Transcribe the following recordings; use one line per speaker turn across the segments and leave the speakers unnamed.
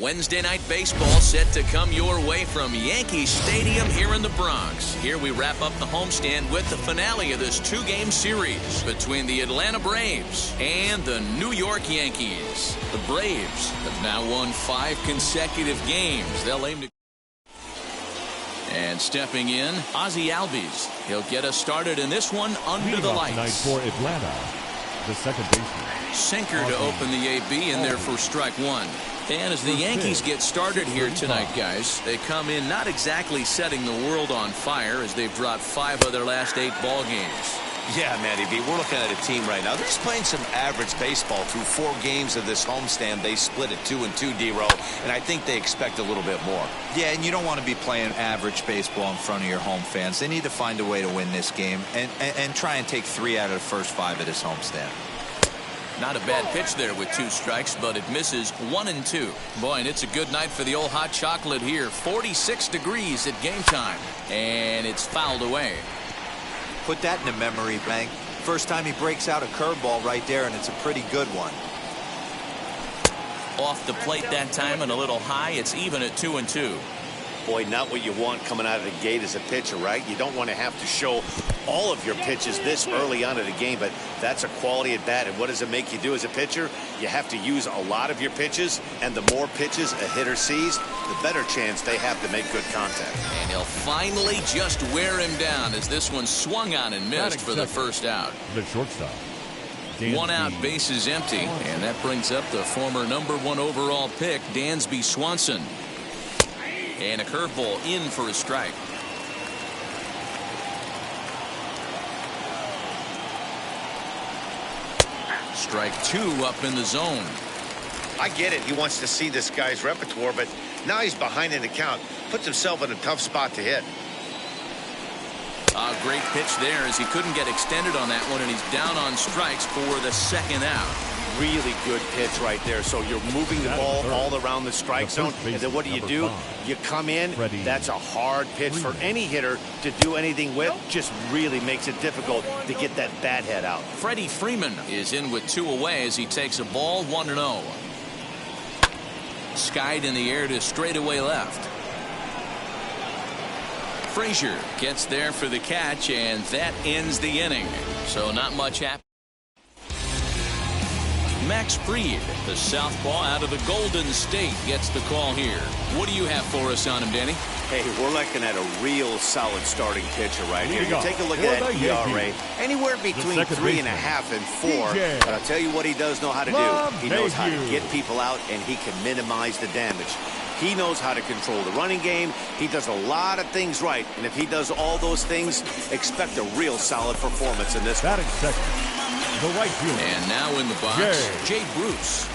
Wednesday night baseball set to come your way from Yankee Stadium here in the Bronx. Here we wrap up the homestand with the finale of this two-game series between the Atlanta Braves and the New York Yankees. The Braves have now won 5 consecutive games. They'll aim to... And stepping in, Ozzie Albies. He'll get us started in this one under the lights.
Tonight for Atlanta, the second baseman.
Sinker to open the AB in there for strike one. And as the Yankees get started here tonight, guys, they come in not exactly setting the world on fire as they've dropped 5 of their last 8 ball games.
Yeah, Matty B, we're looking at a team right now. They're just playing some average baseball through 4 games of this homestand. They split at 2-2, D-Row, and I think they expect a little bit more.
Yeah, and you don't want to be playing average baseball in front of your home fans. They need to find a way to win this game and try and take 3 out of the first 5 of this homestand.
Not a bad pitch there with 2 strikes, but it misses 1-2. Boy, and it's a good night for the old hot chocolate here. 46 degrees at game time, and it's fouled away.
Put that in the memory bank. First time he breaks out a curveball right there, and it's a pretty good one.
Off the plate that time and a little high. It's even at 2-2.
Boy, not what you want coming out of the gate as a pitcher, right? You don't want to have to show all of your pitches this early on in the game, but that's a quality at bat. And what does it make you do as a pitcher? You have to use a lot of your pitches, and the more pitches a hitter sees, the better chance they have to make good contact.
And he'll finally just wear him down as this one swung on and missed for the first out.
The shortstop.
1 out, bases empty, and that brings up the former #1 overall pick, Dansby Swanson. And a curveball in for a strike. Strike 2 up in the zone.
I get it. He wants to see this guy's repertoire, but now he's behind in the count. Puts himself in a tough spot to hit.
A great pitch there as he couldn't get extended on that one, and he's down on strikes for the 2nd out.
Really good pitch right there. So you're moving the ball all around the strike zone, and then what do? You come in. That's a hard pitch for any hitter to do anything with. Just really makes it difficult to get that bat head out.
Freddy Freeman is in with 2 away as he takes a ball 1-0. Skied in the air to straightaway left. Frazier gets there for the catch, and that ends the inning. So not much happened. Max Fried, the southpaw out of the Golden State, gets the call here. What do you have for us on him, Danny?
Hey, we're looking at a real solid starting pitcher right here. You take a look at that ERA, anywhere between 3.5 and 4. But I'll tell you what he does know how to do. He knows how to get people out, and he can minimize the damage. He knows how to control the running game. He does a lot of things right, and if he does all those things, expect a real solid performance in this one.
Batting second, the right fielder.
And now in the box, Jay Bruce.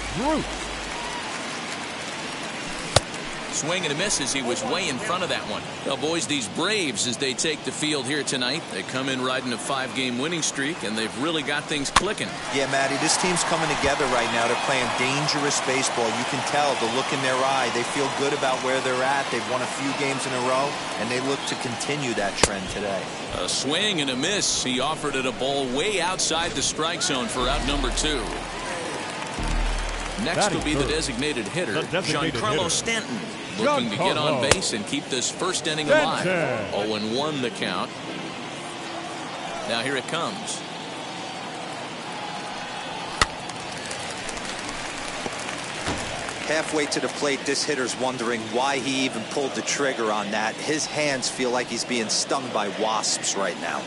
Swing and a miss as he was way in front of that one. Well, boys, these Braves, as they take the field here tonight, they come in riding a 5-game winning streak, and they've really got things clicking.
Yeah, Matty, this team's coming together right now. They're playing dangerous baseball. You can tell the look in their eye. They feel good about where they're at. They've won a few games in a row, and they look to continue that trend today.
A swing and a miss. He offered it a ball way outside the strike zone for out number 2. Next will be the designated hitter, Giancarlo Stanton, looking to get on base and keep this first inning alive. 0-1 the count. Now here it comes.
Halfway to the plate, this hitter's wondering why he even pulled the trigger on that. His hands feel like he's being stung by wasps right now.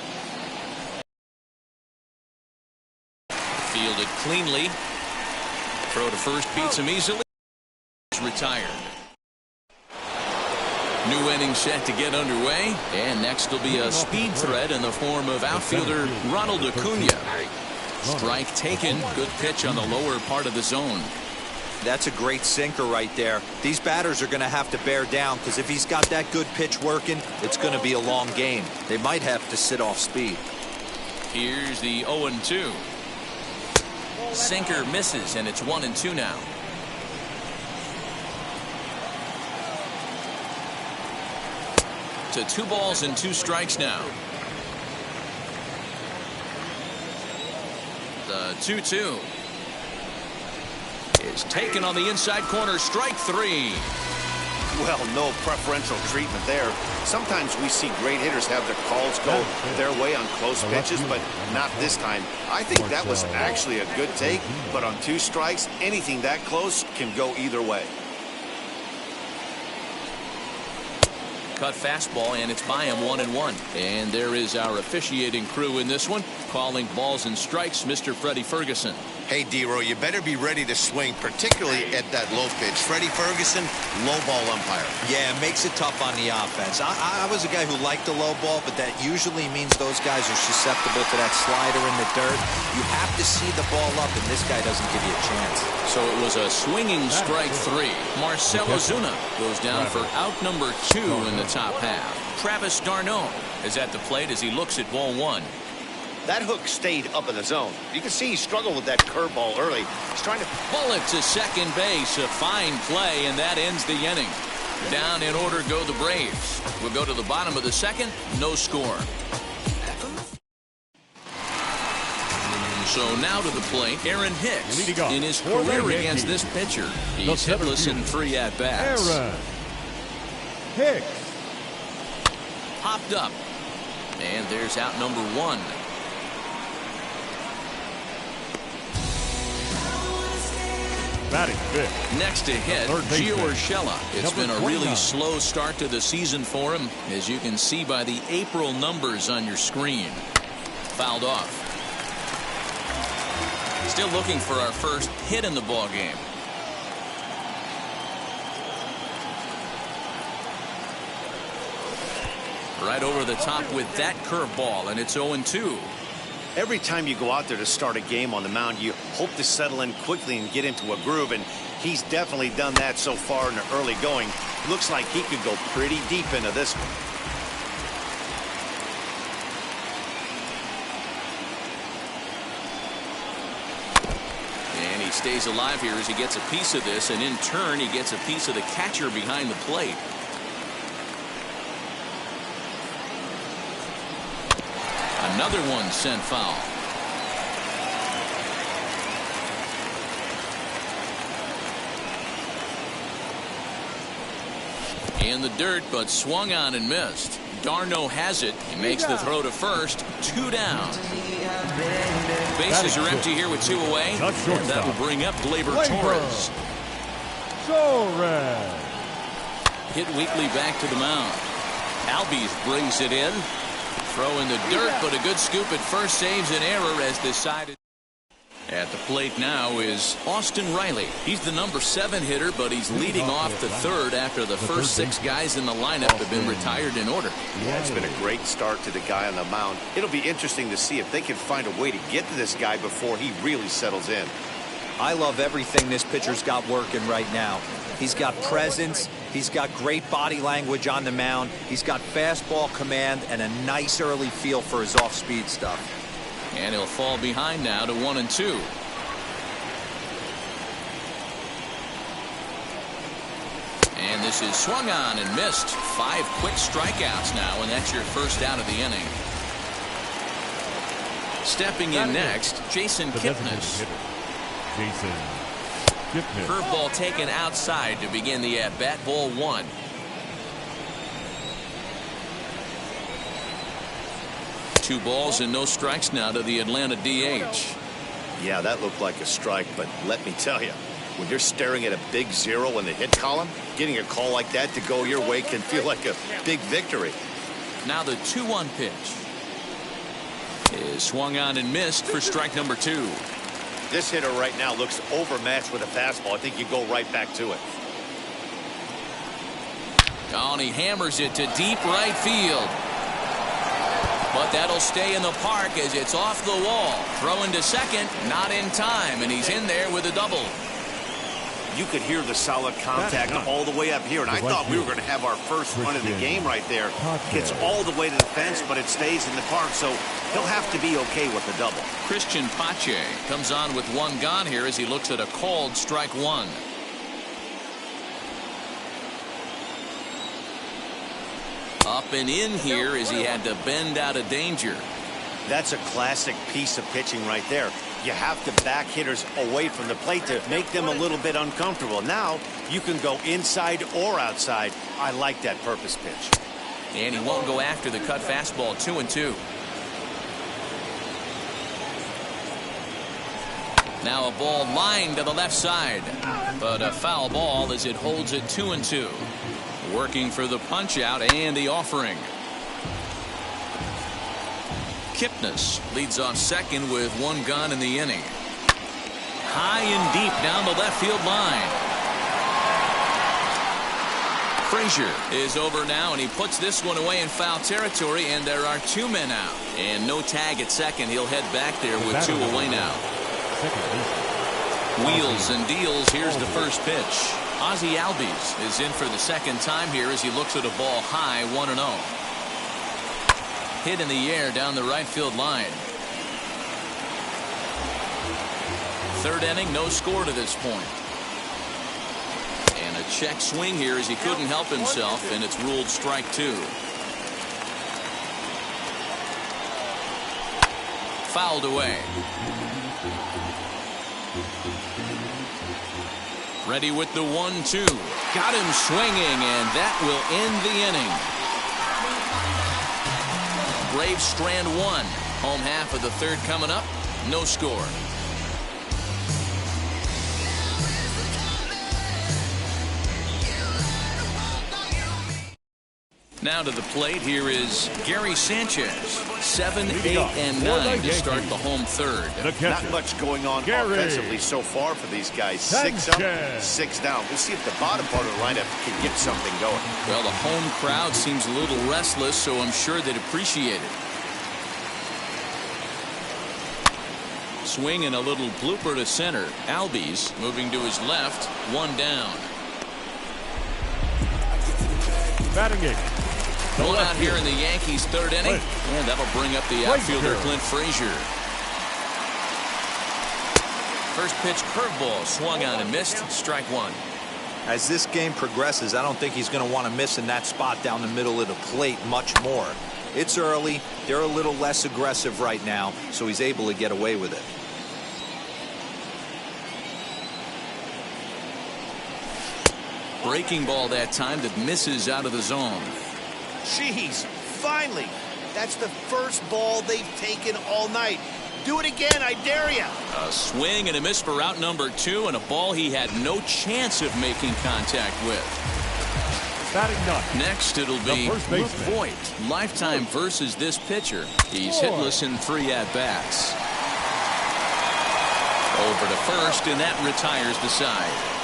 Fielded cleanly. Throw to first beats him easily. Retired. New inning set to get underway, and next will be a speed threat in the form of outfielder Ronald Acuna. Strike taken. Good pitch on the lower part of the zone.
That's a great sinker right there. These batters are going to have to bear down, because if he's got that good pitch working, it's going to be a long game. They might have to sit off speed.
Here's the 0-2. Sinker misses, and it's 1-2 now. To 2 balls and 2 strikes now. The 2-2. is taken on the inside corner. Strike three.
Well, no preferential treatment there. Sometimes we see great hitters have their calls go their way on close pitches, but not this time. I think that was actually a good take, but on 2 strikes, anything that close can go either way.
Cut fastball, and it's by him 1-1. And there is our officiating crew in this one, calling balls and strikes, Mr. Freddy Ferguson.
Hey, D-Row, you better be ready to swing, particularly at that low pitch. Freddy Ferguson, low ball umpire.
Yeah, it makes it tough on the offense. I was a guy who liked the low ball, but that usually means those guys are susceptible to that slider in the dirt. You have to see the ball up, and this guy doesn't give you a chance.
So it was a swinging strike three. Marcell Ozuna goes down for out number 2 in the top half. Travis d'Arnaud is at the plate as he looks at ball 1.
That hook stayed up in the zone. You can see he struggled with that curveball early. He's trying to
bullet to second base. A fine play, and that ends the inning. Down in order go the Braves. We'll go to the bottom of the second. No score. So now to the plate, Aaron Hicks. In his career against this pitcher, he's hitless in 3 at-bats.
Aaron Hicks.
Popped up. And there's out number 1.
Batting fifth.
Next to hit, Gio Urshela. It's been a really slow start to the season for him, as you can see by the April numbers on your screen. Fouled off. Still looking for our first hit in the ball game. Right over the top with that curveball, and it's 0-2.
Every time you go out there to start a game on the mound, you hope to settle in quickly and get into a groove, and he's definitely done that so far in the early going. Looks like he could go pretty deep into this one.
And he stays alive here as he gets a piece of this, and in turn he gets a piece of the catcher behind the plate. Another one sent foul. In the dirt, but swung on and missed. d'Arnaud has it. He makes the throw to first. 2 down. Bases are empty here with 2 away. And that will bring up Gleyber Torres. Hit weakly back to the mound. Albies brings it in. Throw in the dirt, but a good scoop at first saves an error as decided. At the plate now is Austin Riley. He's the number 7 hitter, but he's leading off the third after the first 6 guys in the lineup have been retired in order.
Yeah, it's been a great start to the guy on the mound. It'll be interesting to see if they can find a way to get to this guy before he really settles in.
I love everything this pitcher's got working right now. He's got presence. He's got great body language on the mound. He's got fastball command and a nice early feel for his off-speed stuff.
And he'll fall behind now to 1-2. And this is swung on and missed. 5 quick strikeouts now, and that's your first out of the inning. Stepping in next, Jason Kipnis. Curveball taken outside to begin the at-bat. Ball 1. Two balls and no strikes now to the Atlanta DH.
Yeah, that looked like a strike, but let me tell you, when you're staring at a big 0 in the hit column, getting a call like that to go your way can feel like a big victory.
Now the 2-1 pitch is swung on and missed for strike number 2.
This hitter right now looks overmatched with a fastball. I think you go right back to it.
Oh, and he hammers it to deep right field. But that'll stay in the park as it's off the wall. Throwing to second, not in time, and he's in there with a double.
You could hear the solid contact all the way up here, and I thought we were going to have our first run of the game right there. Gets all the way to the fence, but it stays in the park, so he'll have to be okay with the double.
Christian Pache comes on with 1 gone here as he looks at a called strike 1. Up and in here as he had to bend out of danger.
That's a classic piece of pitching right there. You have to back hitters away from the plate to make them a little bit uncomfortable. Now you can go inside or outside. I like that purpose pitch.
And he won't go after the cut fastball. 2-2. Now a ball lined to the left side, but a foul ball as it holds it 2-2. Working for the punch out and the offering. Kipnis leads off second with one gone in the inning. High and deep down the left field line. Frazier is over now, and he puts this one away in foul territory, and there are 2 men out. And no tag at second. He'll head back there with 2 away now. Wheels and deals. Here's the first pitch. Ozzie Albies is in for the second time here as he looks at a ball high, 1-0. Hit in the air down the right field line. Third inning, no score to this point. And a check swing here as he couldn't help himself, and it's ruled strike 2. Fouled away. Ready with the 1-2. Got him swinging, and that will end the inning. Braves strand 1. Home half of the third coming up. No score. Now to the plate, here is Gary Sanchez. 7, 8, and 9 to start the home third.
Not much going on offensively so far for these guys. 6 up, 6 down. We'll see if the bottom part of the lineup can get something going.
Well, the home crowd seems a little restless, so I'm sure they'd appreciate it. Swing and a little blooper to center. Albies moving to his left. 1 down.
Batting it.
One out here in the Yankees' third inning, and that'll bring up the outfielder Clint Frazier. First pitch curveball swung on and missed. Strike 1.
As this game progresses, I don't think he's going to want to miss in that spot down the middle of the plate much more. It's early. They're a little less aggressive right now, so he's able to get away with it.
Breaking ball that time that misses out of the zone.
Jeez, finally. That's the first ball they've taken all night. Do it again, I dare you.
A swing and a miss for out number 2, and a ball he had no chance of making contact with.
Batting ninth.
Next, it'll be Luke Voigt. Lifetime versus this pitcher. He's hitless in 3 at-bats. Over to first, and that retires the side.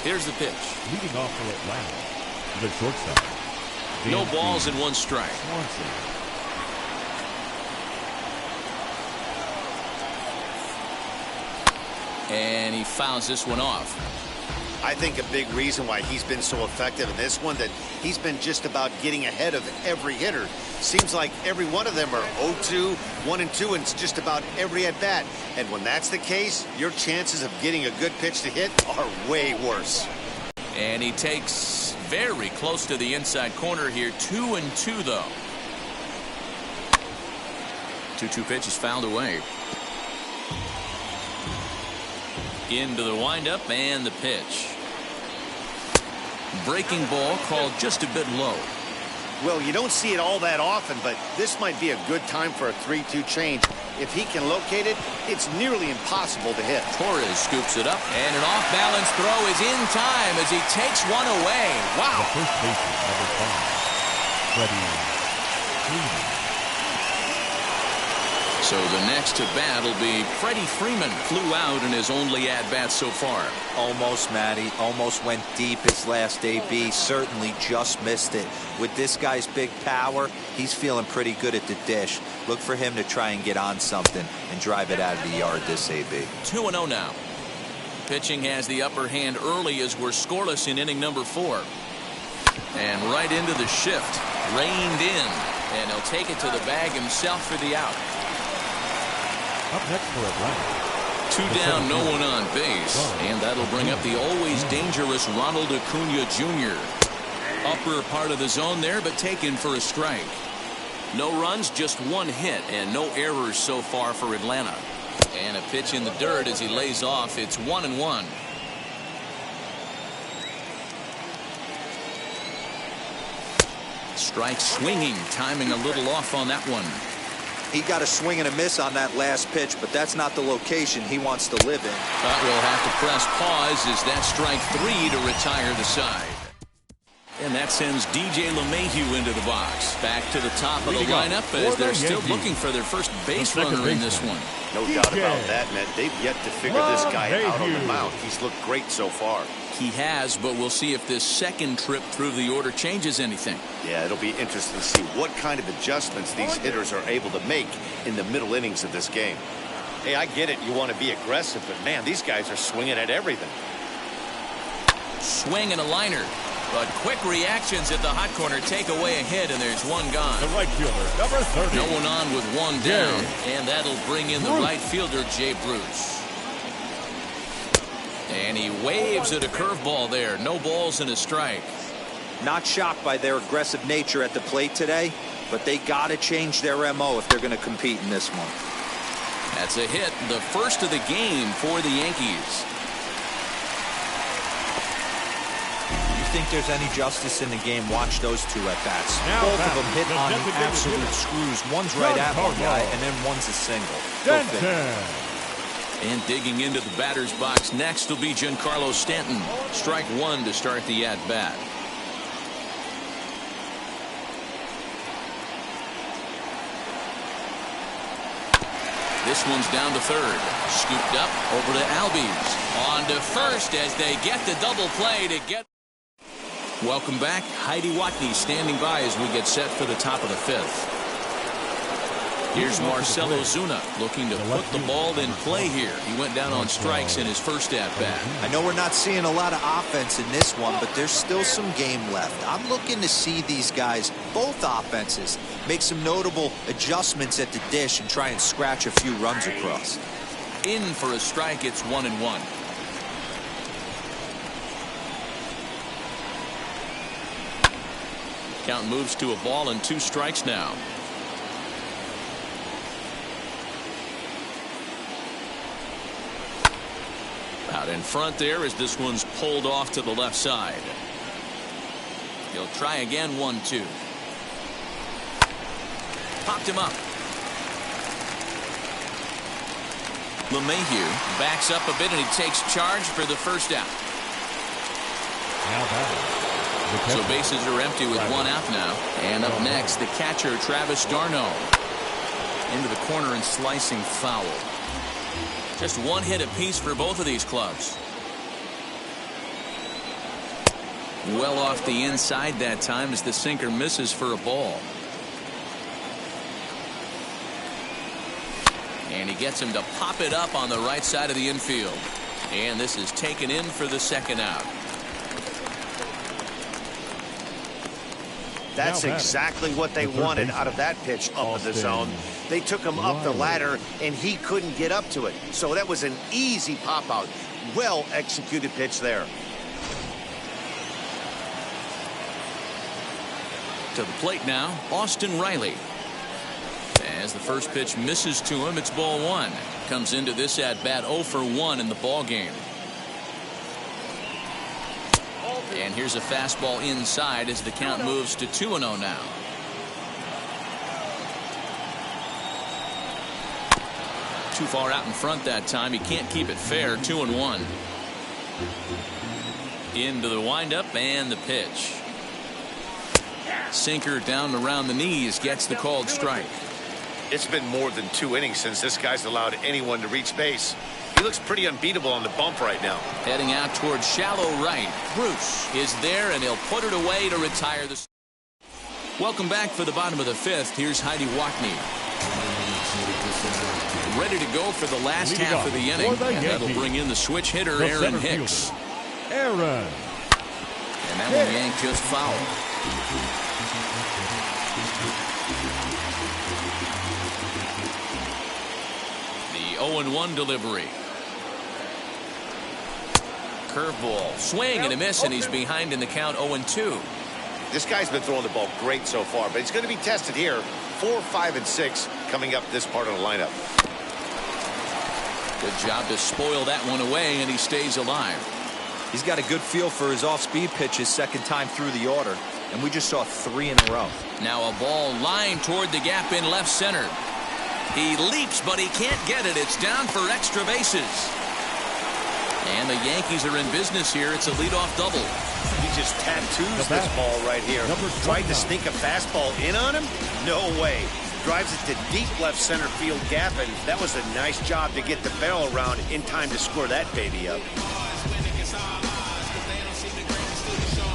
Here's the pitch.
Leading off for Atlanta, the shortstop.
No balls and 1 strike. And he fouls this one off.
I think a big reason why he's been so effective in this one that he's been just about getting ahead of every hitter. Seems like every one of them are 0-2, 1-2, and it's just about every at bat. And when that's the case, your chances of getting a good pitch to hit are way worse.
And he takes very close to the inside corner here. 2-2 though. 2-2 pitch is fouled away. Into the windup and the pitch. Breaking ball called just a bit low.
Well, you don't see it all that often, but this might be a good time for a 3-2 change. If he can locate it, it's nearly impossible to hit.
Torres scoops it up, and an off-balance throw is in time as he takes one away. Wow.
The first baseman, number 5, Freddy Freeman.
So the next to bat will be Freddy Freeman. Flew out in his only at-bat so far.
Almost, Matty. Almost went deep his last AB. Certainly just missed it. With this guy's big power, he's feeling pretty good at the dish. Look for him to try and get on something and drive it out of the yard this AB.
2-0 now. Pitching has the upper hand early as we're scoreless in inning number 4. And right into the shift. Reined in. And he'll take it to the bag himself for the out.
Up next for Atlanta.
2 down, no one on base. And that'll bring up the always dangerous Ronald Acuna Jr. Upper part of the zone there, but taken for a strike. No runs, just one hit, and no errors so far for Atlanta. And a pitch in the dirt as he lays off. It's 1-1. Strike swinging, timing a little off on that one.
He got a swing and a miss on that last pitch, but that's not the location he wants to live in.
But we'll have to press pause as that strike 3 to retire the side. And that sends DJ LeMahieu into the box. Back to the top of the lineup as they're still looking for their first base runner in this one.
No doubt about that, man. They've yet to figure this guy out on the mound. He's looked great so far.
He has, but we'll see if this second trip through the order changes anything.
Yeah, it'll be interesting to see what kind of adjustments these hitters are able to make in the middle innings of this game. Hey, I get it. You want to be aggressive, but, man, these guys are swinging at everything.
Swing and a liner. But quick reactions at the hot corner take away a hit, and there's one gone.
The right fielder, number 30.
No one on with one down, and that'll bring in the right fielder, Jay Bruce. And he waves at a curveball there. No balls and a strike.
Not shocked by their aggressive nature at the plate today, but they got to change their MO if they're going to compete in this one.
That's a hit, the first of the game for the Yankees.
Think there's any justice in the game, watch those two at bats. Both of them hit on absolute screws. One's right at one guy, and then one's a single.
And digging into the batter's box next will be Giancarlo Stanton. Strike 1 to start the at-bat. This one's down to third. Scooped up over to Albies. On to first as they get the double play to get. Welcome back. Heidi Watney standing by as we get set for the top of the fifth. Here's Marcell Ozuna looking to put the ball in play here. He went down on strikes in his first at-bat.
I know we're not seeing a lot of offense in this one, but there's still some game left. I'm looking to see these guys, both offenses, make some notable adjustments at the dish and try and scratch a few runs across.
In for a strike, it's 1-1. Count moves to a ball and 2 strikes now. Out in front there as this one's pulled off to the left side. He'll try again, 1-2. Popped him up. LeMahieu backs up a bit and he takes charge for the first out. So bases are empty with 1 out now. And up next, the catcher, Travis d'Arnaud. Into the corner and slicing foul. Just 1 hit apiece for both of these clubs. Well off the inside that time as the sinker misses for a ball. And he gets him to pop it up on the right side of the infield. And this is taken in for the second out.
That's exactly what they wanted out of that pitch up in the zone. They took him up the ladder, and he couldn't get up to it. So that was an easy pop-out. Well-executed pitch there.
To the plate now, Austin Riley. As the first pitch misses to him, it's ball 1. Comes into this at-bat 0 for 1 in the ball game. And here's a fastball inside as the count moves to 2-0 now. Too far out in front that time. He can't keep it fair. 2-1. Into the windup and the pitch. Sinker down around the knees, gets the called strike.
It's been more than 2 innings since this guy's allowed anyone to reach base. He looks pretty unbeatable on the bump right now.
Heading out towards shallow right. Bruce is there, and he'll put it away to retire the. Welcome back for the bottom of the 5th. Here's Heidi Watney. Ready to go for the last half of the inning. And that'll bring in the switch hitter, Aaron Hicks.
Aaron.
And that one yanked just foul. The 0-1 delivery. Curveball, swing and a miss, and he's behind in the count 0-2.
This guy's been throwing the ball great so far, but he's going to be tested here. 4, 5, and 6 coming up this part of the lineup.
Good job to spoil that one away, and he stays alive.
He's got a good feel for his off-speed pitches second time through the order, and we just saw 3 in a row.
Now a ball lined toward the gap in left center. He leaps, but he can't get it. It's down for extra bases. And the Yankees are in business here. It's a leadoff double.
He just tattoos this ball right here. Tried to sneak a fastball in on him? No way. Drives it to deep left center field gap, and that was a nice job to get the barrel around in time to score that baby up.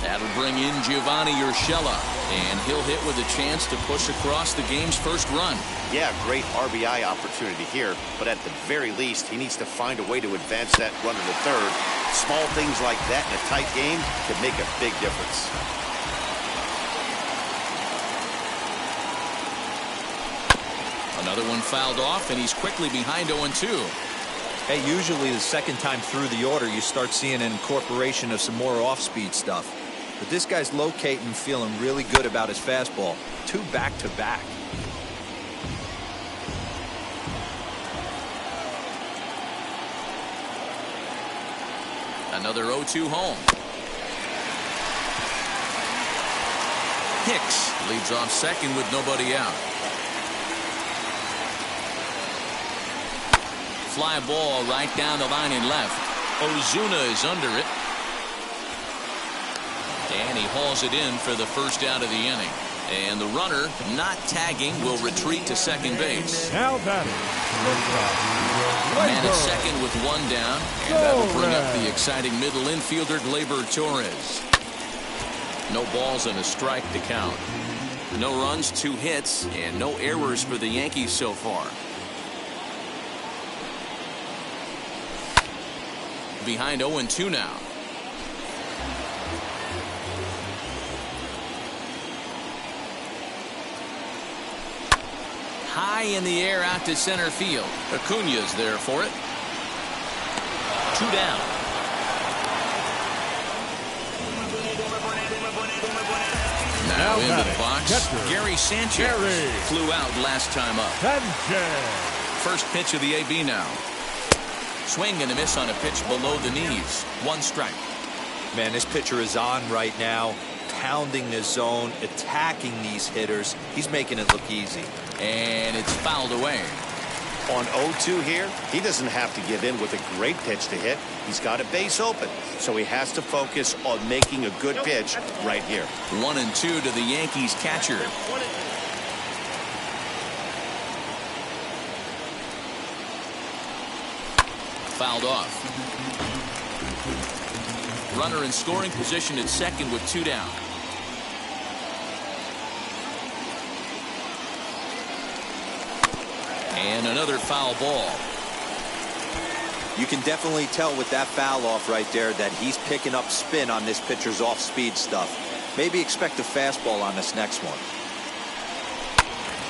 That'll bring in Giovanni Urshela, and he'll hit with a chance to push across the game's first run.
Yeah, great RBI opportunity here, but at the very least, he needs to find a way to advance that runner to third. Small things like that in a tight game can make a big difference.
Another one fouled off, and he's quickly behind 0-2.
Hey, usually the second time through the order, you start seeing an incorporation of some more off-speed stuff. But this guy's locating, feeling really good about his fastball. 2 back-to-back.
Another 0-2 home. Hicks leads off second with nobody out. Fly ball right down the line in left. Ozuna is under it. And he hauls it in for the first out of the inning. And the runner, not tagging, will retreat to second base.
Now batting.
Man at second with 1 down. And that will bring up the exciting middle infielder, Gleyber Torres. No balls and a strike to count. No runs, 2 hits, and no errors for the Yankees so far. Behind 0-2 now. High in the air out to center field. Acuña's there for it. 2 down. Now into the box. Gary Sanchez flew out last time up. First pitch of the AB now. Swing and a miss on a pitch below the knees. 1 strike.
Man, this pitcher is on right now, pounding the zone, attacking these hitters. He's making it look easy.
And it's fouled away.
On 0-2 here, he doesn't have to give in with a great pitch to hit. He's got a base open, so he has to focus on making a good pitch right here.
1-2 to the Yankees catcher. Fouled off. Runner in scoring position at second with 2 down. And another foul ball.
You can definitely tell with that foul off right there that he's picking up spin on this pitcher's off-speed stuff. Maybe expect a fastball on this next one.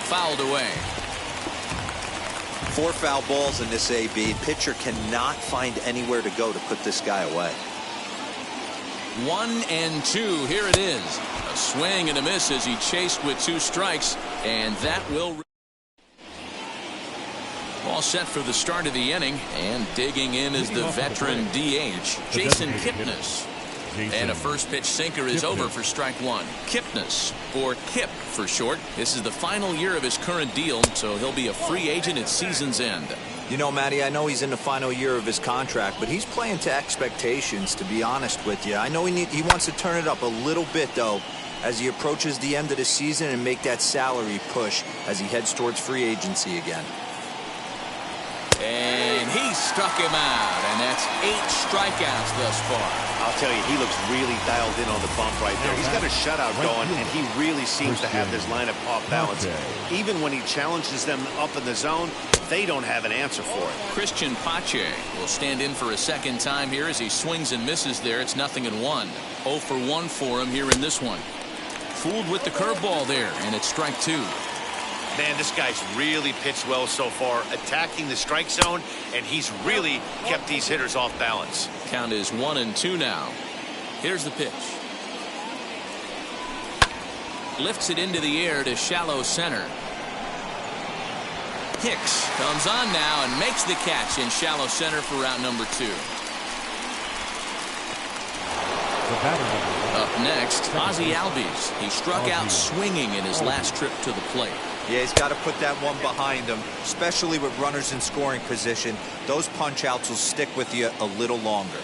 Fouled away.
4 foul balls in this AB. Pitcher cannot find anywhere to go to put this guy away.
1-2. Here it is. A swing and a miss as he chased with 2 strikes, and that will. All set for the start of the inning, and digging in is the veteran DH, Jason Kipnis. And a first pitch sinker is over for strike 1. Kipnis, or Kip for short. This is the final year of his current deal, so he'll be a free agent at season's end.
You know, Matty, I know he's in the final year of his contract, but he's playing to expectations, to be honest with you. I know he wants to turn it up a little bit, though, as he approaches the end of the season and make that salary push as he heads towards free agency again.
And he struck him out, and that's 8 strikeouts thus far.
I'll tell you, he looks really dialed in on the bump right there. He's got a shutout going, and he really seems to have this lineup off balance. Even when he challenges them up in the zone, they don't have an answer for it.
Christian Pache will stand in for a second time here as he swings and misses there. It's 0-1. 0 for 1 for him here in this one. Fooled with the curveball there, and it's strike 2.
Man, this guy's really pitched well so far, attacking the strike zone, and he's really kept these hitters off balance.
Count is 1-2 now. Here's the pitch. Lifts it into the air to shallow center. Hicks comes on now and makes the catch in shallow center for route number 2. Up next, Ozzie Albies. He struck out swinging in his last trip to the plate.
Yeah, he's got to put that one behind him, especially with runners in scoring position. Those punch-outs will stick with you a little longer.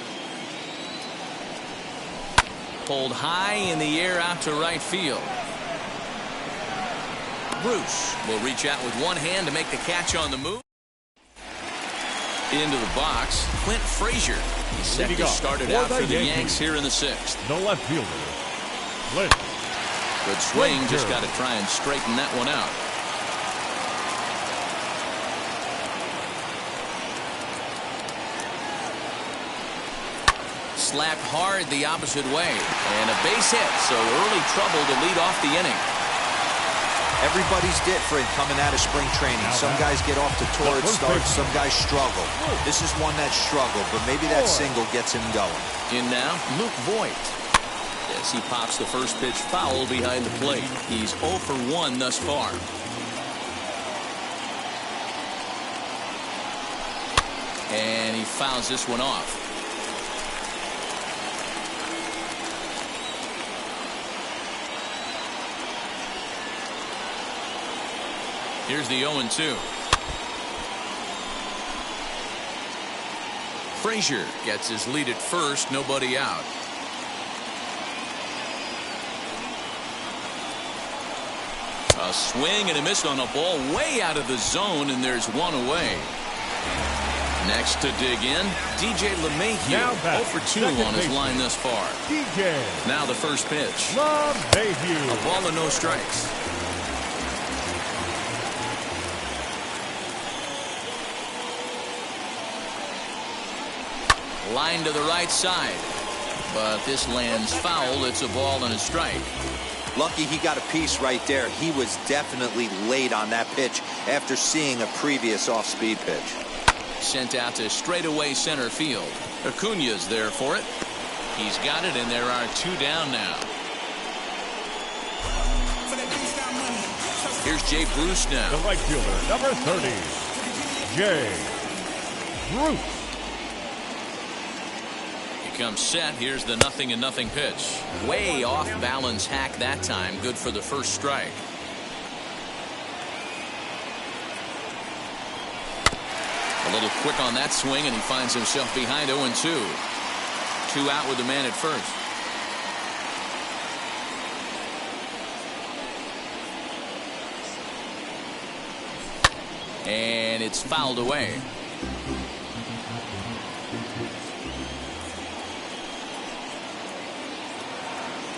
Pulled high in the air out to right field. Bruce will reach out with one hand to make the catch on the move. Into the box, Clint Frazier. He's set to start it out for the Yanks here in the 6th.
The left fielder, Clint.
Good swing, just got to try and straighten that one out. Slapped hard the opposite way, and a base hit, so early trouble to lead off the inning.
Everybody's different coming out of spring training. Some guys get off to torrid starts, some guys struggle. This is one that struggled, but maybe that single gets him going.
In now, Luke Voigt. As he pops the first pitch foul behind the plate. He's 0 for 1 thus far. And he fouls this one off. Here's the 0-2. Frazier gets his lead at first, nobody out. A swing and a miss on a ball way out of the zone, and there's one away. Next to dig in, DJ LeMahieu, 0 for 2 on his line thus far. Now the first pitch.
LeMahieu.
A ball and no strikes. Line to the right side, but this lands foul. It's a ball and a strike.
Lucky he got a piece right there. He was definitely late on that pitch after seeing a previous off-speed pitch.
Sent out to straightaway center field. Acuna's there for it. He's got it, and there are 2 down now. Here's Jay Bruce now.
The right fielder, number 30, Jay Bruce.
Comes set. Here's the 0-0 pitch. Way off balance hack that time. Good for the first strike. A little quick on that swing, and he finds himself behind 0-2. 2 out with the man at first. And it's fouled away.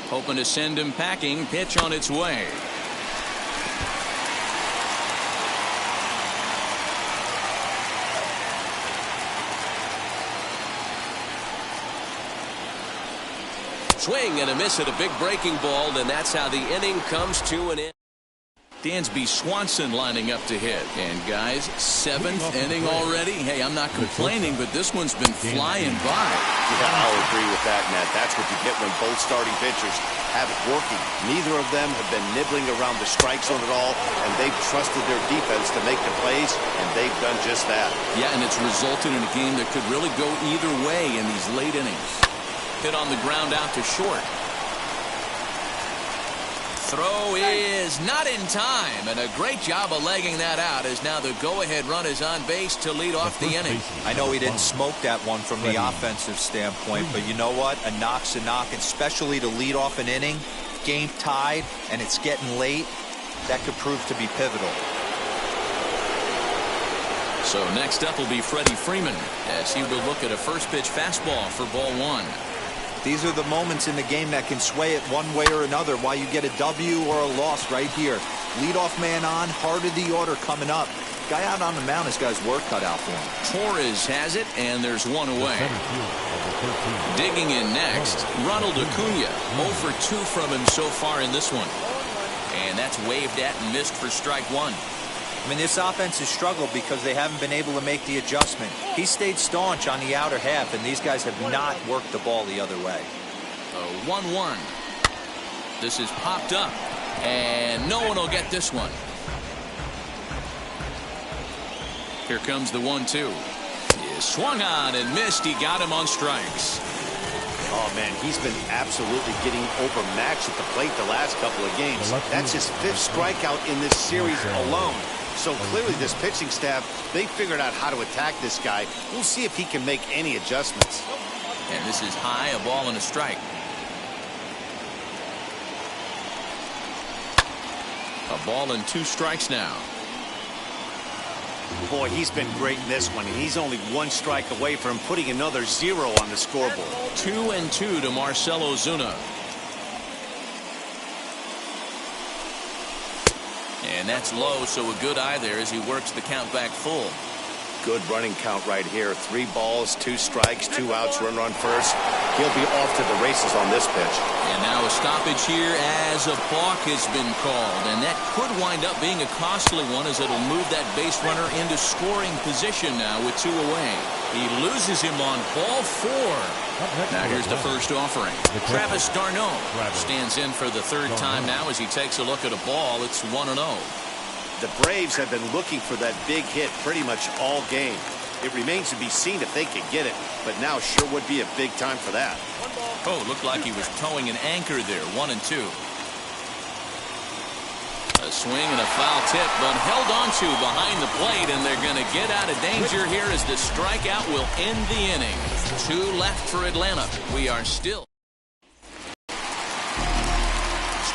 Hoping to send him packing. Pitch on its way. Swing and a miss at a big breaking ball, and that's how the inning comes to an end. Dansby Swanson lining up to hit. And guys, 7th inning already. Hey, I'm not complaining, but this one's been flying by.
Yeah, I'll agree with that, Matt. That's what you get when both starting pitchers have it working. Neither of them have been nibbling around the strike zone at all, and they've trusted their defense to make the plays, and they've done just that. Yeah, and it's resulted in a game that could really go either way in these late innings. Hit on the ground out to short. Throw is not in time, and a great job of legging that out, as now the go-ahead run is on base to lead off the inning.
I know he didn't smoke that one from the offensive standpoint, but you know what? A knock's a knock, especially to lead off an inning, game tied, and it's getting late. That could prove to be pivotal.
So next up will be Freddy Freeman, as he will look at a first pitch fastball for ball 1.
These are the moments in the game that can sway it one way or another, why you get a W or a loss right here. Leadoff man on, heart of the order coming up. Guy out on the mound has got his work cut out for him.
Torres has it, and there's one away. Digging in next, Ronald Acuna. 0 for 2 from him so far in this one. And that's waved at and missed for strike 1.
I mean, this offense has struggled because they haven't been able to make the adjustment. He stayed staunch on the outer half, and these guys have not worked the ball the other way.
1-1. This is popped up, and no one will get this one. Here comes the 1-2. He swung on and missed. He got him on strikes.
Oh, man, he's been absolutely getting overmatched at the plate the last couple of games. That's his 5th strikeout in this series alone. So clearly this pitching staff, they figured out how to attack this guy. We'll see if he can make any adjustments.
And this is high, a ball and a strike. A ball and 2 strikes now.
Boy, he's been great in this one. He's only 1 strike away from putting another 0 on the scoreboard.
2-2 to Marcell Ozuna. And that's low, so a good eye there as he works the count back full.
Good running count right here. 3 balls, 2 strikes, 2 outs, runner on first. He'll be off to the races on this pitch.
And now a stoppage here as a balk has been called. And that could wind up being a costly one as it'll move that base runner into scoring position now with 2 away. He loses him on ball 4. Now here's the first offering. Travis d'Arnaud stands in for the 3rd time now as he takes a look at a ball. It's 1-0.
The Braves have been looking for that big hit pretty much all game. It remains to be seen if they can get it, but now sure would be a big time for that.
Oh, looked like he was towing an anchor there. 1-2. A swing and a foul tip, but held on to behind the plate, and they're going to get out of danger here as the strikeout will end the inning. 2 left for Atlanta. We are still.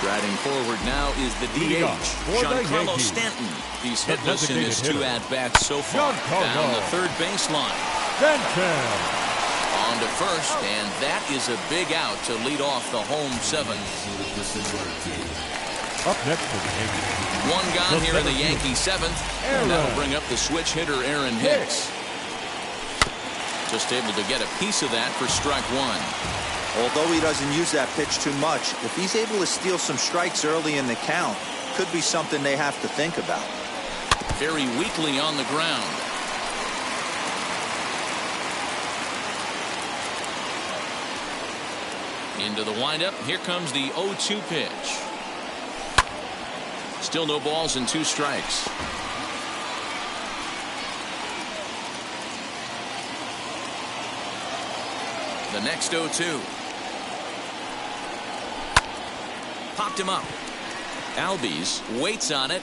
Striding forward now is the DH, Giancarlo Stanton. He's hitless in his 2 at-bats so far. Down the 3rd baseline. On to first, and that is a big out to lead off the home 7th.
Up next for the Yankees.
1 gone here in the Yankee 7th, and that'll bring up the switch hitter Aaron Hicks. Just able to get a piece of that for strike 1.
Although he doesn't use that pitch too much, if he's able to steal some strikes early in the count, could be something they have to think about.
Very weakly on the ground. Into the windup. Here comes the 0-2 pitch. Still no balls and 2 strikes. The next 0-2. Popped him up. Albies waits on it,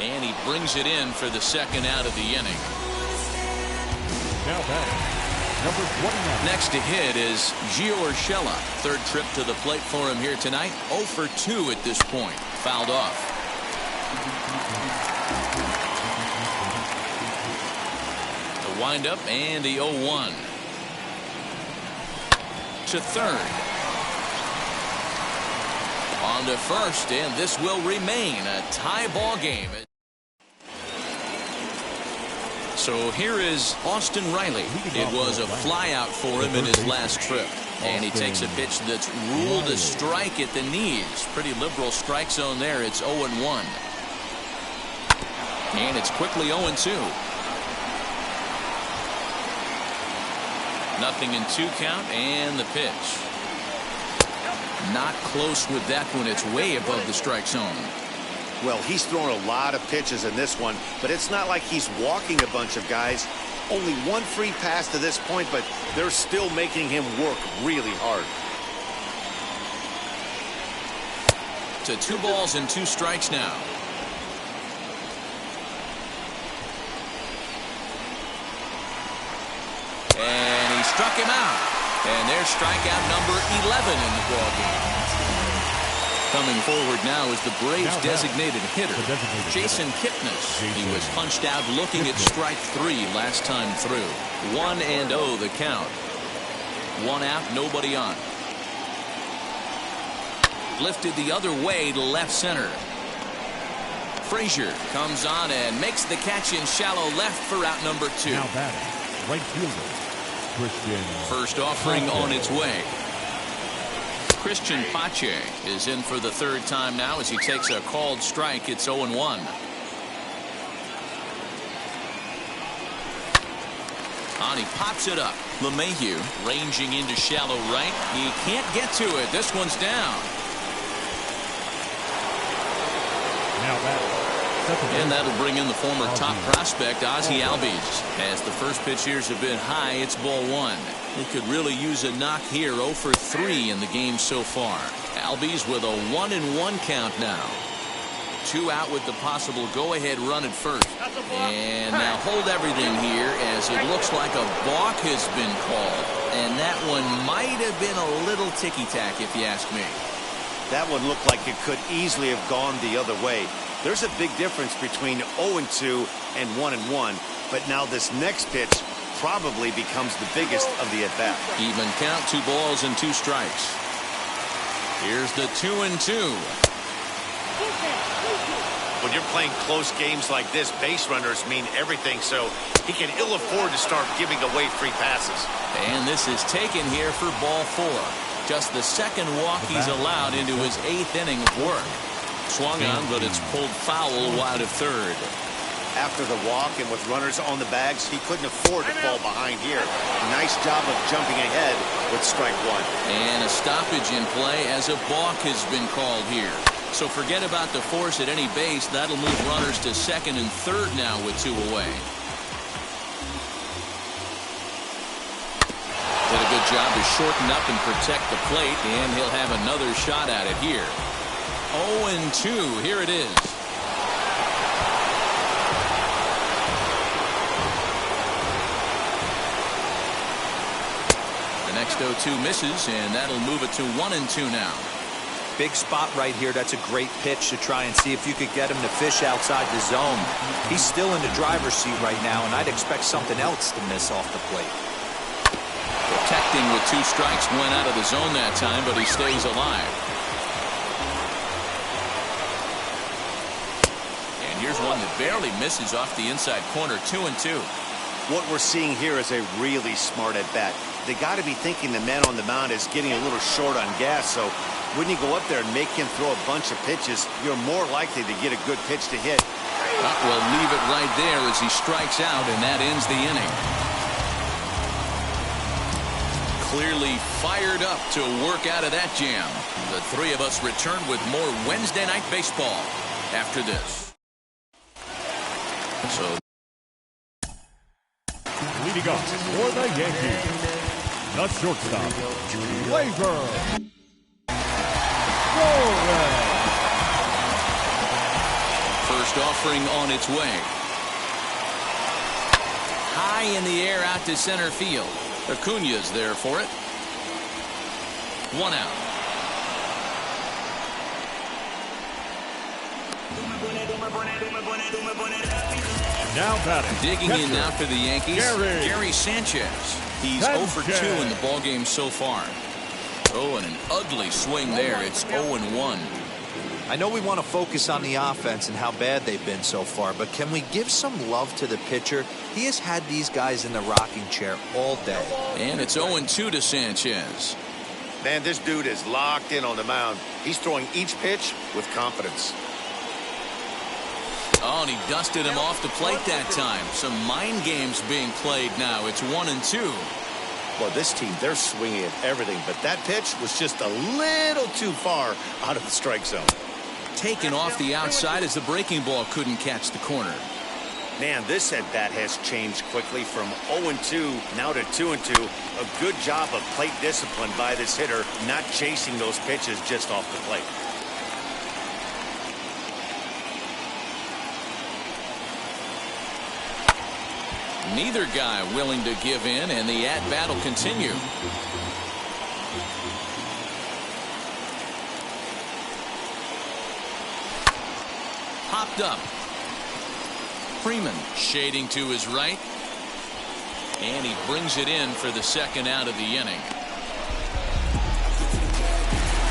and he brings it in for the 2nd out of the inning.
Now batting, number 29.
Next to hit is Gio Urshela. 3rd trip to the plate for him here tonight. 0 for 2 at this point. Fouled off. The windup and the 0-1. To 3rd. On to first, and this will remain a tie ball game. So here is Austin Riley. It was a flyout for him in his last trip. And he takes a pitch that's ruled a strike at the knees. Pretty liberal strike zone there. It's 0-1. And it's quickly 0-2. Nothing in 2 count, and the pitch. Not close with that one. It's way above the strike zone.
Well, he's thrown a lot of pitches in this one, but it's not like he's walking a bunch of guys. Only 1 free pass to this point, but they're still making him work really hard.
To 2 balls and 2 strikes now. And he struck him out. And there's strikeout number 11 in the ballgame. Coming forward now is the Braves' designated hitter, Jason Kipnis. He was punched out looking at strike 3 last time through. 1-0 the count. 1 out, nobody on. Lifted the other way to left center. Frazier comes on and makes the catch in shallow left for out number 2.
Now batting, right fielder.
First offering on its way. Christian Pache is in for the 3rd time now as he takes a called strike. It's 0-1. On, he pops it up. LeMahieu ranging into shallow right. He can't get to it. This one's down.
Now batting,
And that'll bring in the former top prospect, Ozzie Albies. As the first pitch here is a bit high, it's ball one. He could really use a knock here. 0 for 3 in the game so far. Albies with a 1-1 count now. 2 out with the possible go-ahead run at first. And now hold everything here as it looks like a balk has been called. And that one might have been a little ticky-tack if you ask me.
That one looked like it could easily have gone the other way. There's a big difference between 0-2 and 1-1. But now this next pitch probably becomes the biggest of the at-bat.
Even count, 2 balls and 2 strikes. Here's the 2-2.
When you're playing close games like this, base runners mean everything, so he can ill afford to start giving away free passes.
And this is taken here for ball 4. Just the second walk he's allowed into his 8th inning of work. Swung on, but it's pulled foul wide of third.
After the walk and with runners on the bags, he couldn't afford to fall behind here. Nice job of jumping ahead with strike 1.
And a stoppage in play as a balk has been called here. So forget about the force at any base. That'll move runners to second and third now with 2 away. Did a good job to shorten up and protect the plate, and he'll have another shot at it here. 0-2. Here it is. The next 0-2 misses, and that'll move it to 1-2 now.
Big spot right here. That's a great pitch to try and see if you could get him to fish outside the zone. He's still in the driver's seat right now, and I'd expect something else to miss off the plate.
Protecting with 2 strikes, went out of the zone that time, but he stays alive. And here's one that barely misses off the inside corner. 2-2.
What we're seeing here is a really smart at-bat. They got to be thinking the man on the mound is getting a little short on gas, so when you go up there and make him throw a bunch of pitches, you're more likely to get a good pitch to hit.
We'll leave it right there as he strikes out, and that ends the inning. Clearly fired up to work out of that jam. The 3 of us return with more Wednesday Night Baseball after this. So
leading off for the Yankees, the shortstop, Labor.
First offering on its way. High in the air out to center field. Acuña's there for it. 1 out.
Now batting.
Digging in now for the Yankees, Gary Sanchez. He's 0 for 2 in the ballgame so far. Oh, and an ugly swing there. It's 0-1.
I know we want to focus on the offense and how bad they've been so far, but can we give some love to the pitcher? He has had these guys in the rocking chair all day.
And it's 0-2 to Sanchez.
Man, this dude is locked in on the mound. He's throwing each pitch with confidence.
Oh, and he dusted him off the plate that time. Some mind games being played now. It's 1-2.
Well, this team, they're swinging at everything, but that pitch was just a little too far out of the strike zone.
Taken off the outside as the breaking ball couldn't catch the corner.
Man, this at-bat has changed quickly from 0-2 now to 2-2. A good job of plate discipline by this hitter, not chasing those pitches just off the plate.
Neither guy willing to give in, and the at-bat will continue. Popped up. Freeman shading to his right. And he brings it in for the second out of the inning.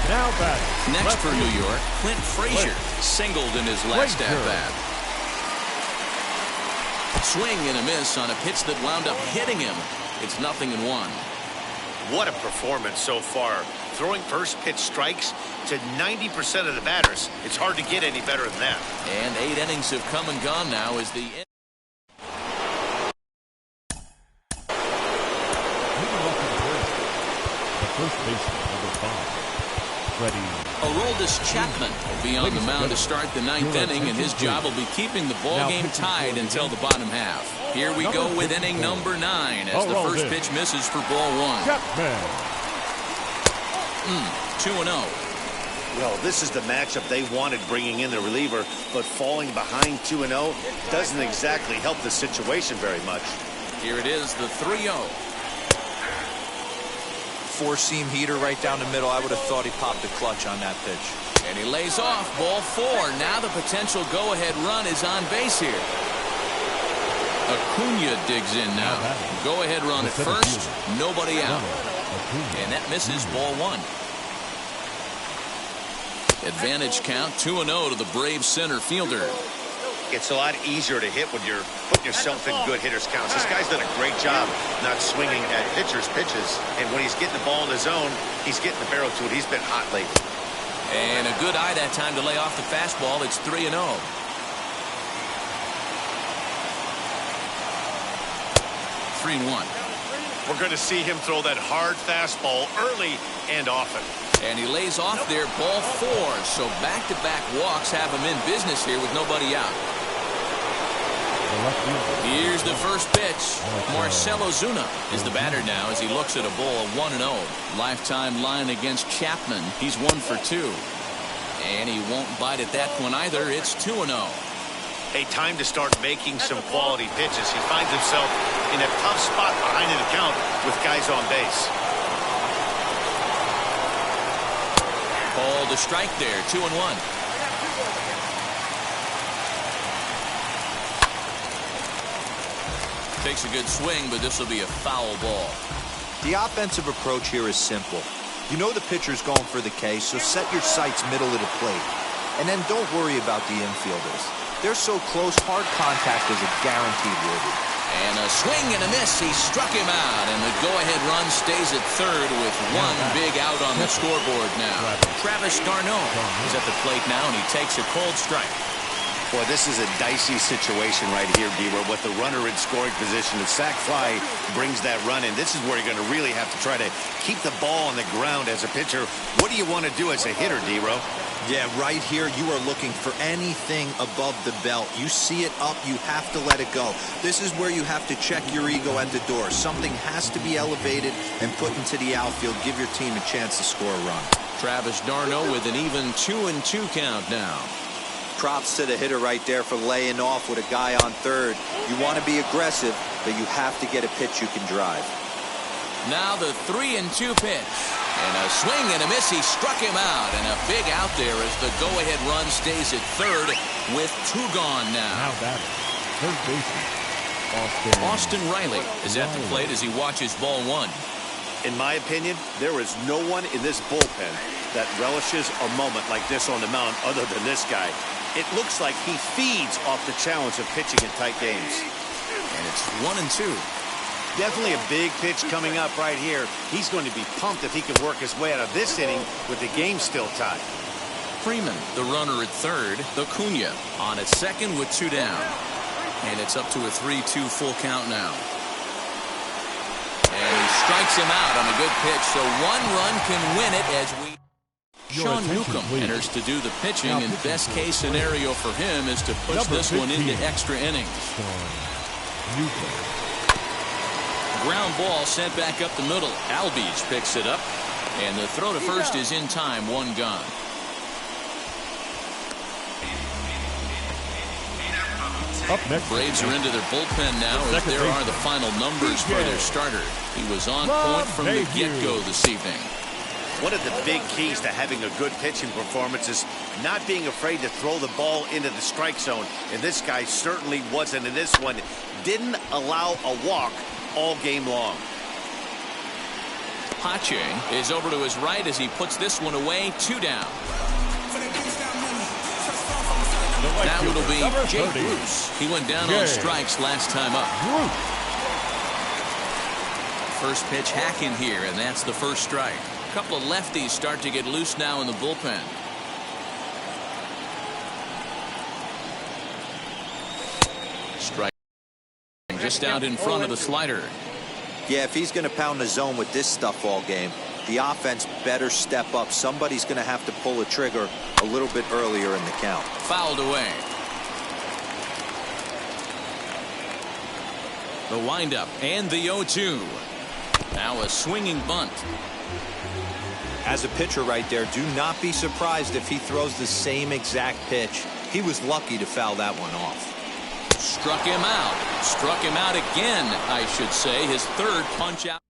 Now batting.
Next for New York, Clint Frazier singled in his last at-bat. Swing and a miss on a pitch that wound up hitting him. It's 0-1.
What a performance so far. Throwing first pitch strikes to 90% of the batters. It's hard to get any better than that.
And 8 innings have come and gone now as the
first baseman, number 5.
Aroldis Chapman will be on the mound to start the ninth inning, and his job will be keeping the ball game tied until the bottom half. Here we go with inning number 9 as the first pitch misses for ball 1. 2-0.
Well, this is the matchup they wanted, bringing in the reliever, but falling behind 2-0 doesn't exactly help the situation very much.
Here it is, the 3-0.
Four-seam heater right down the middle. I would have thought he popped a clutch on that pitch.
And he lays off, ball 4. Now the potential go-ahead run is on base here. Acuna digs in now. Go-ahead run at first, nobody out. And that misses ball 1. Advantage count, 2-0 to the Braves center fielder.
It's a lot easier to hit when you're putting yourself in good hitters' counts. This guy's done a great job not swinging at pitchers' pitches. And when he's getting the ball in his zone, he's getting the barrel to it. He's been hot lately.
And a good eye that time to lay off the fastball. It's 3-0. 3-1.
We're going to see him throw that hard fastball early and often.
And he lays off there, ball 4. So back-to-back walks have him in business here with nobody out. Here's the first pitch. Marcell Ozuna is the batter now as he looks at a ball of 1-0. Lifetime line against Chapman. He's 1 for 2. And he won't bite at that one either. It's 2-0.
A time to start making some quality pitches. He finds himself in a tough spot behind an account with guys on base.
Called a strike there, 2-1. Takes a good swing, but this will be a foul ball.
The offensive approach here is simple. You know the pitcher's going for the K, so set your sights middle of the plate. And then don't worry about the infielders. They're so close, hard contact is a guaranteed worthy.
And a swing and a miss. He struck him out, and the go-ahead run stays at third with one big out on the scoreboard now. Travis d'Arnaud is at the plate now, and he takes a cold strike.
Boy, this is a dicey situation right here, D-Row. With the runner in scoring position, the sac fly brings that run in. This is where you're going to really have to try to keep the ball on the ground as a pitcher. What do you want to do as a hitter, D-Row?
Yeah, right here, you are looking for anything above the belt. You see it up, you have to let it go. This is where you have to check your ego at the door. Something has to be elevated and put into the outfield. Give your team a chance to score a run.
Travis d'Arnaud with an even 2-2 count now.
Props to the hitter right there for laying off with a guy on third. You want to be aggressive, but you have to get a pitch you can drive.
Now the 3-2 pitch. And a swing and a miss. He struck him out. And a big out there as the go-ahead run stays at third with 2 gone now.
Now batting, third baseman,
Austin Riley is at the plate as he watches ball 1.
In my opinion, there is no one in this bullpen that relishes a moment like this on the mound other than this guy. It looks like he feeds off the challenge of pitching in tight games.
And it's 1-2.
Definitely a big pitch coming up right here. He's going to be pumped if he can work his way out of this inning with the game still tied.
Freeman, the runner at third. Acuna on at second with 2 down. And it's up to a 3-2 full count now. And he strikes him out on a good pitch, so 1 run can win it as we... Sean Newcomb enters to do the pitching, and best case scenario for him is to push this one into extra innings. Ground ball sent back up the middle. Albies picks it up, and the throw to first is in time, 1 gone.
Up next,
Braves are into their bullpen now as there are the final numbers for their starter. He was on point from the get-go this evening.
One of the big keys to having a good pitching performance is not being afraid to throw the ball into the strike zone. And this guy certainly wasn't in this one. Didn't allow a walk all game long.
Pache is over to his right as he puts this one away, 2 down. Now it'll be Jake Bruce. He went down on strikes last time up. First pitch hacking here, and that's the first strike. A couple of lefties start to get loose now in the bullpen. Strike just out in front of the slider.
Yeah, if he's going to pound the zone with this stuff all game, The offense better step up. Somebody's going to have to pull a trigger a little bit earlier in the count.
Fouled away. The windup and the 0-2. Now a swinging bunt.
As a pitcher right there, do not be surprised if he throws the same exact pitch. He was lucky to foul that one off.
Struck him out. Struck him out again, I should say. His third punch out.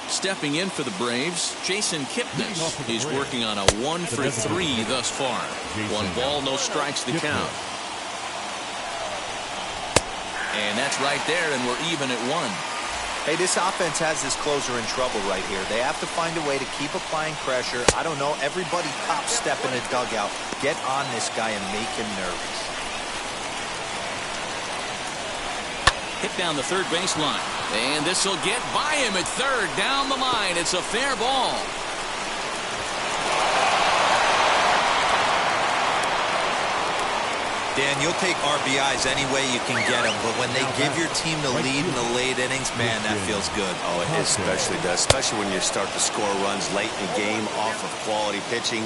Stepping in for the Braves, Jason Kipnis. He's working on a 1-for-3 thus far. 1 ball, no strikes to count. And that's right there, and we're even at 1.
Hey, this offense has this closer in trouble right here. They have to find a way to keep applying pressure. I don't know, everybody top step in the dugout. Get on this guy and make him nervous.
Hit down the third baseline. And this will get by him at third. Down the line. It's a fair ball.
Dan, you'll take RBIs any way you can get them, but when they give your team the lead in the late innings, man, that feels good.
Oh, it especially does, especially when you start to score runs late in the game off of quality pitching.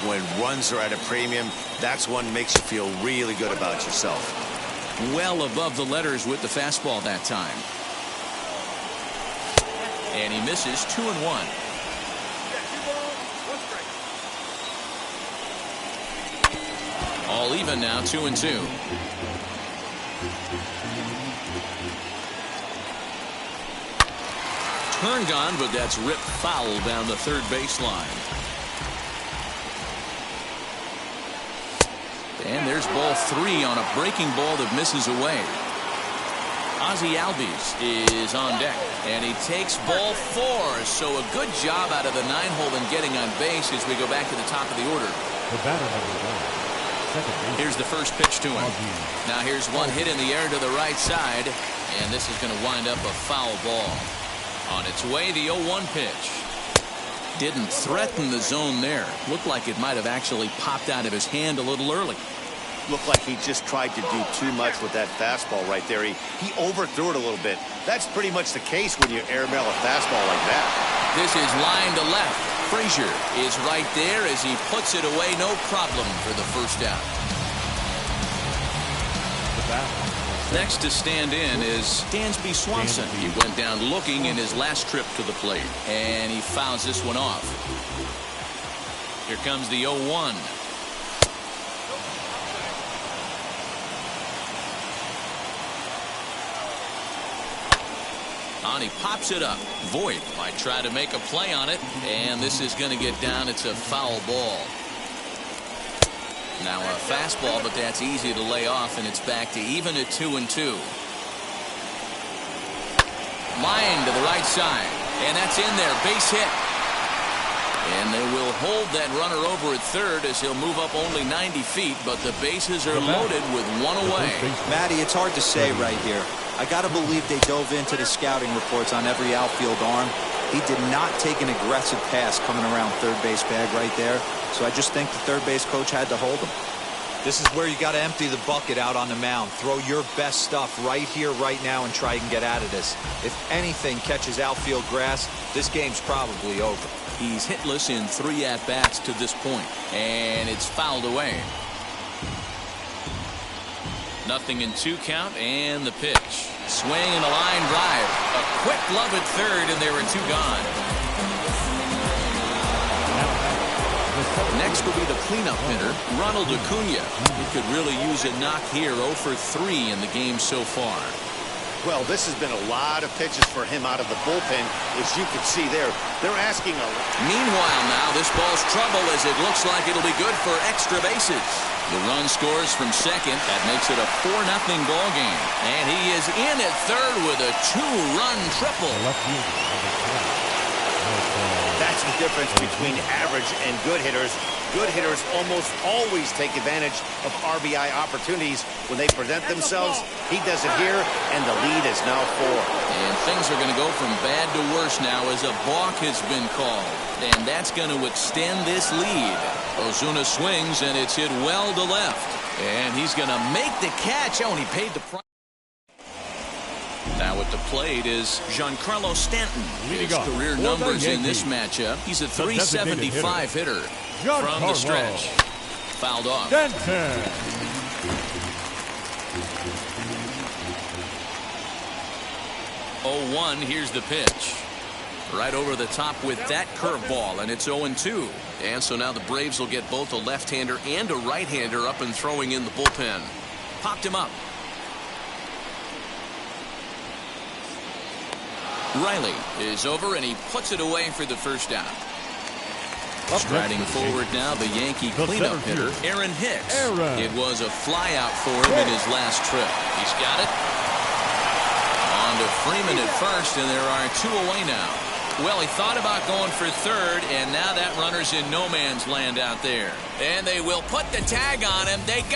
When runs are at a premium, that's when it makes you feel really good about yourself.
Well above the letters with the fastball that time. And he misses 2-1. All even now, 2-2. Turned on, but that's ripped foul down the third baseline. And there's ball 3 on a breaking ball that misses away. Ozzie Albies is on deck, and he takes ball 4. So a good job out of the 9-hole in getting on base as we go back to the top of the order.
The batter number 1.
Here's the first pitch to him. Now here's one hit in the air to the right side, and this is going to wind up a foul ball. On its way, the 0-1 pitch. Didn't threaten the zone there. Looked like it might have actually popped out of his hand a little early.
Looked like he just tried to do too much with that fastball right there. He overthrew it a little bit. That's pretty much the case when you airmail a fastball like that.
This is line to left. Frazier is right there as he puts it away, no problem for the first out. Next to stand in is Dansby Swanson. He went down looking in his last trip to the plate, and he fouls this one off. Here comes the 0-1. He pops it up. Voit might try to make a play on it, and this is going to get down. It's a foul ball. Now a fastball, but that's easy to lay off, and it's back to even at 2-2. Line to the right side, and that's in there. Base hit. And they will hold that runner over at third as he'll move up only 90 feet, but the bases are loaded with 1 away.
Matty, it's hard to say right here. I got to believe they dove into the scouting reports on every outfield arm. He did not take an aggressive pass coming around third base bag right there. So I just think the third base coach had to hold him. This is where you got to empty the bucket out on the mound. Throw your best stuff right here, right now, and try and get out of this. If anything catches outfield grass, this game's probably over.
He's hitless in 3 at-bats to this point, and it's fouled away. 0-2 count, and the pitch. Swing and a line drive. A quick glove at third, and there were 2 gone. Next will be the cleanup hitter, Ronald Acuna. He could really use a knock here. 0 for 3 in the game so far.
Well, this has been a lot of pitches for him out of the bullpen. As you can see there, they're asking a lot.
Meanwhile now, this ball's trouble as it looks like it'll be good for extra bases. The run scores from second. That makes it a 4-0 ball game. And he is in at third with a 2-run triple.
That's the difference between average and good hitters. Good hitters almost always take advantage of RBI opportunities when they present themselves. He does it here, and the lead is now 4.
And things are going to go from bad to worse now as a balk has been called. And that's going to extend this lead. Ozuna swings, and it's hit well to left. And he's going to make the catch. Oh, and he paid the price. Now at the plate is Giancarlo Stanton. His career numbers in this matchup. He's a 375 hitter. From the stretch. Fouled off. 0-1. Here's the pitch. Right over the top with that curveball, and it's 0-2. And so now the Braves will get both a left-hander and a right-hander up and throwing in the bullpen. Popped him up. Riley is over, and he puts it away for the first out. Striding forward now, the Yankee cleanup hitter, Aaron Hicks. It was a flyout for him in his last trip. He's got it. On to Freeman at first, and there are 2 away now. Well, he thought about going for third, and now that runner's in no man's land out there. And they will put the tag on him. They got